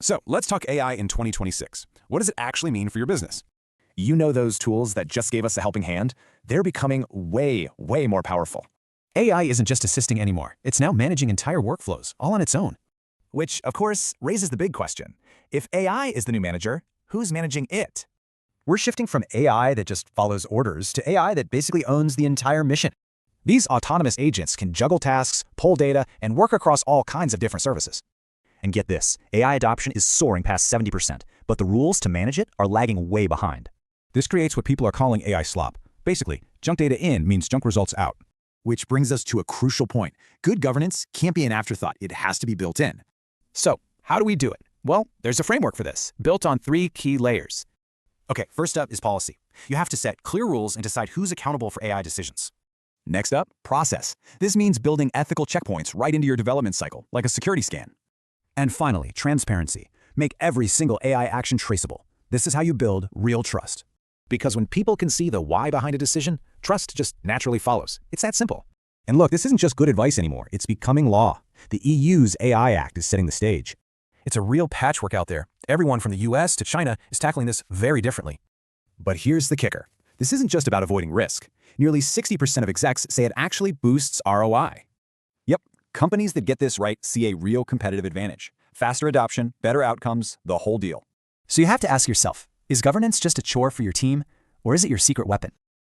So let's talk AI in 2026. What does it actually mean for your business? You know those tools that just gave us a helping hand? They're becoming way more powerful. AI isn't just assisting anymore. It's now managing entire workflows, all on its own. Which, of course, raises the big question. If AI is the new manager, who's managing it? We're shifting from AI that just follows orders to AI that basically owns the entire mission. These autonomous agents can juggle tasks, pull data, and work across all kinds of different services. And get this, AI adoption is soaring past 70%, but the rules to manage it are lagging way behind. This creates what people are calling AI slop. Basically, junk data in means junk results out. Which brings us to a crucial point. Good governance can't be an afterthought. It has to be built in. So, how do we do it? Well, there's a framework for this, built on 3 key layers. Okay, first up is policy. You have to set clear rules and decide who's accountable for AI decisions. Next up, process. This means building ethical checkpoints right into your development cycle, like a security scan. And finally, transparency. Make every single AI action traceable. This is how you build real trust. Because when people can see the why behind a decision, trust just naturally follows. It's that simple. And look, this isn't just good advice anymore. It's becoming law. The EU's AI Act is setting the stage. It's a real patchwork out there. Everyone from the US to China is tackling this very differently. But here's the kicker. This isn't just about avoiding risk. Nearly 60% of execs say it actually boosts ROI. Yep, companies that get this right see a real competitive advantage. Faster adoption, better outcomes, the whole deal. So you have to ask yourself, is governance just a chore for your team, or is it your secret weapon?